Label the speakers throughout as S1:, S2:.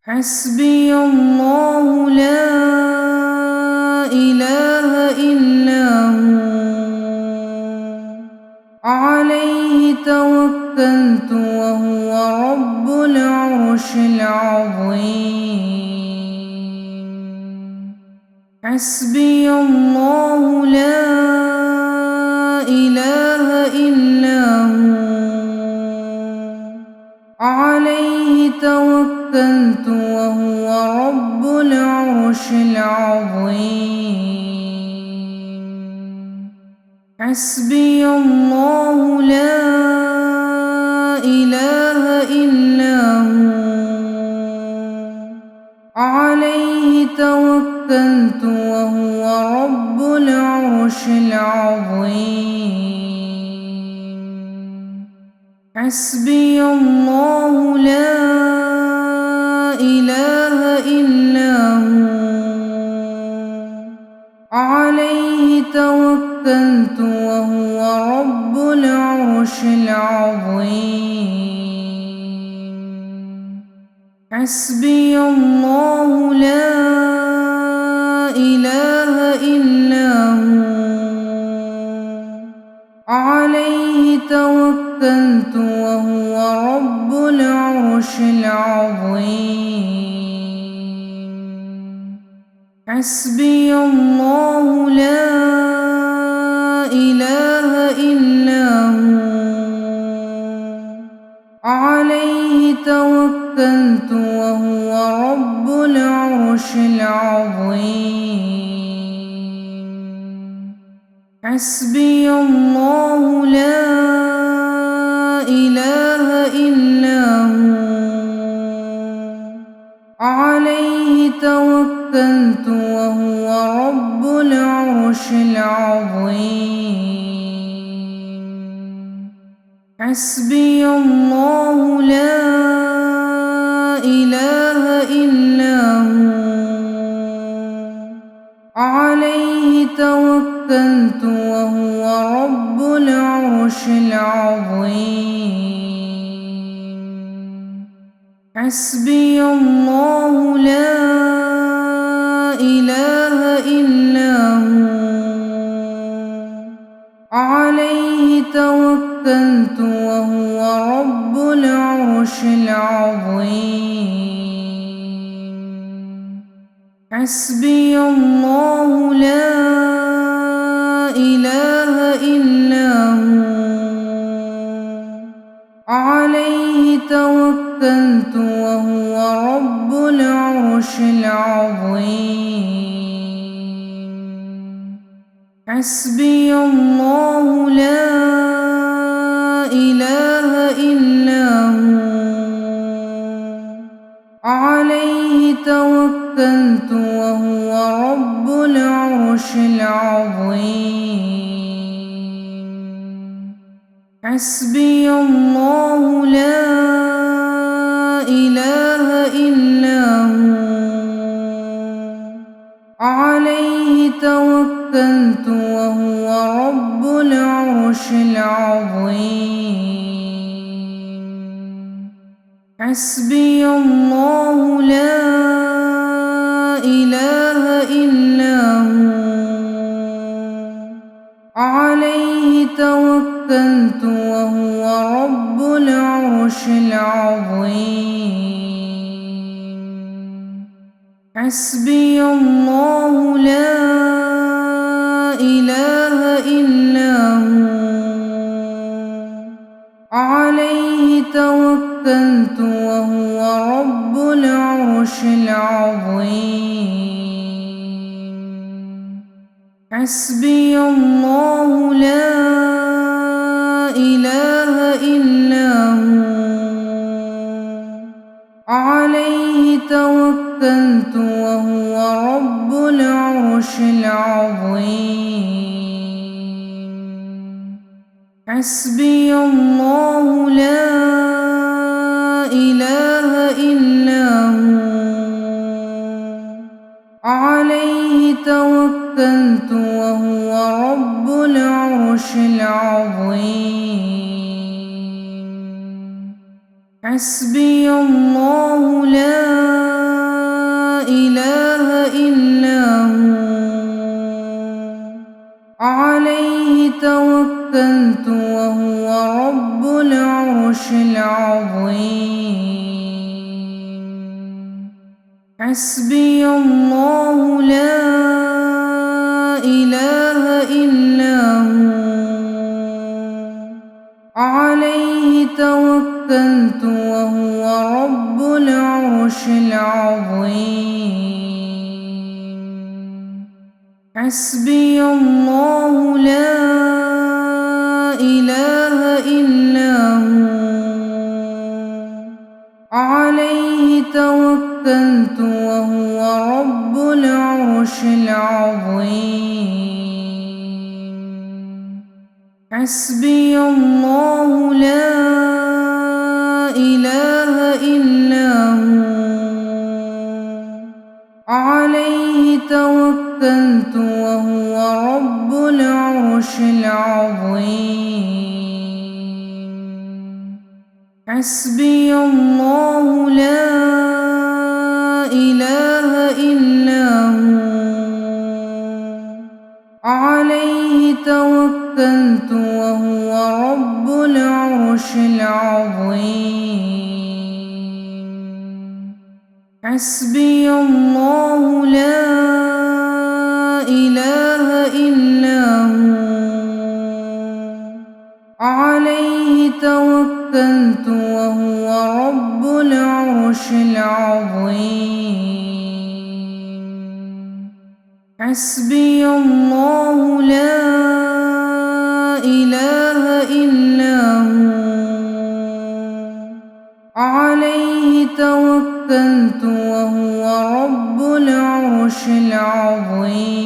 S1: حسبي الله لا إله إلا هو عليه توكلت وهو رب العرش العظيم. حسبي الله لا إله إلا هو عليه توكلت وهو رب العرش العظيم. حسبي الله لا إله إلا هو عليه توكلت وهو رب العرش العظيم. حسبي الله لا إله إلا هو عليه توكلت وهو رب العرش العظيم. حسبي الله لا إله إلا هو عليه توكلت وهو رب العرش العظيم. حسبي الله لا إله إلا هو عليه توكلت وهو رب العرش العظيم. حسبي الله لا إله إلا هو عليه توكلت وهو رب العرش العظيم. حسبي الله لا إله إلا هو عليه توكلت وهو رب العرش العظيم. حسبي الله لا إله إلا هو عليه توكلت وهو رب العرش العظيم. حسبي الله لا إله إلا هو عليه توكلت وهو رب العرش العظيم. حسبي الله لا إله إلا هو عليه توكلت وهو رب العرش العظيم. حسبي الله لا إله إلا هو عليه توكلت وهو رب العرش العظيم. حسبي الله لا إله إلا هو عليه توكلت وهو رب العرش العظيم. حسبي الله لا إله إلا هو عليه توكلت وهو رب العرش العظيم. حسبي الله لا إله إلا هو عليه توكلت وهو رب العرش العظيم. حسبي الله لا إله إلا هو عليه توكلت وهو رب العرش العظيم. حسبي الله لا العظيم حسبي الله لا إله إلا هو عليه توكلت وهو رب العرش العظيم حسبي الله لا إله إلا هو عليه توكلت وهو رب العرش العظيم حسبي الله لا إله إلا هو عليه توكلت وهو رب العرش العظيم حسبي الله لا إله إلا هو عليه توكلت وهو رب العرش العظيم حسبي الله لا إله إلا هو عليه توكلت وهو رب العرش العظيم حسبي الله لا إله إلا هو عليه توكلت وهو رب العرش العظيم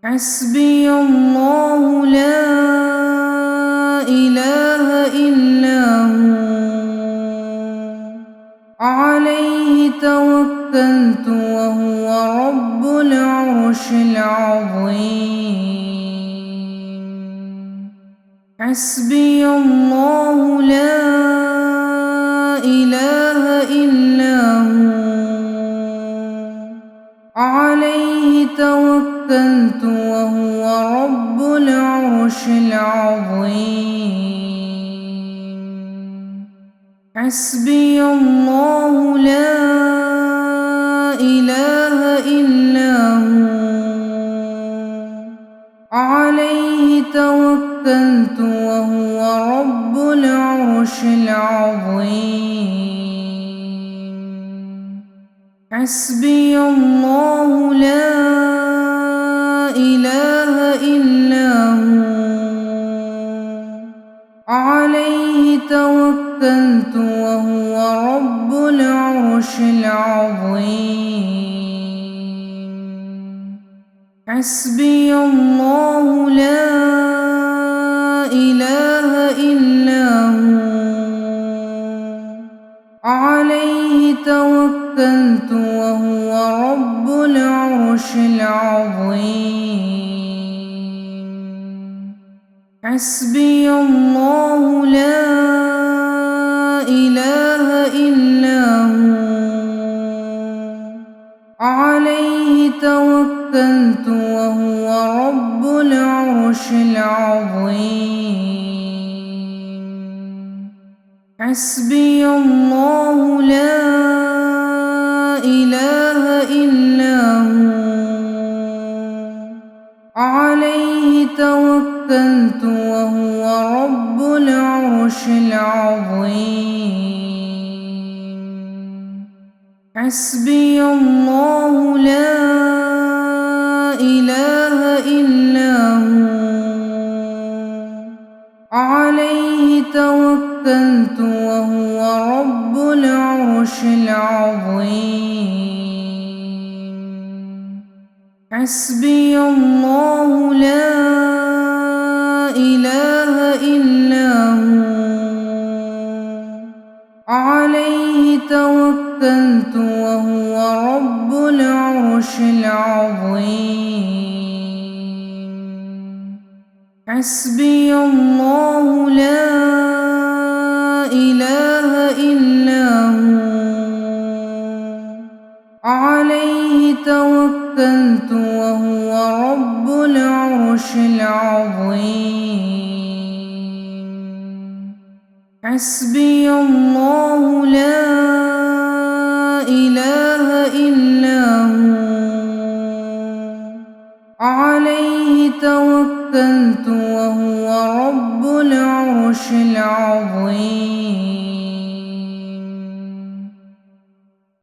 S1: حسبي الله لا إله إلا هو عليه توكلت وهو رب العرش العظيم حسبي الله لا إله إلا هو عليه توكلت وهو رب العرش العظيم حسبي الله لا إله إلا هو عليه توكلت وهو رب العرش العظيم حسبي الله لا إله إلا هو عليه توكلت وهو رب العرش العظيم حسبي الله لا إله إلا هو عليه توكلت وهو رب العرش العظيم حسبي الله لا إله إلا هو عليه توكلت وهو رب العرش العظيم حسبي الله لا إله إلا هو عليه توكلت وهو رب العرش العظيم حسبي الله لا إله إلا هو عليه توكلت وهو رب العرش العظيم حسبي الله لا إله إلا هو عليه توكلت وهو رب العرش العظيم حسبي الله لا إله إلا هو عليه توكلت وهو رب العرش العظيم حسبي الله لا إله إلا هو عليه توكلت وهو رب العرش العظيم.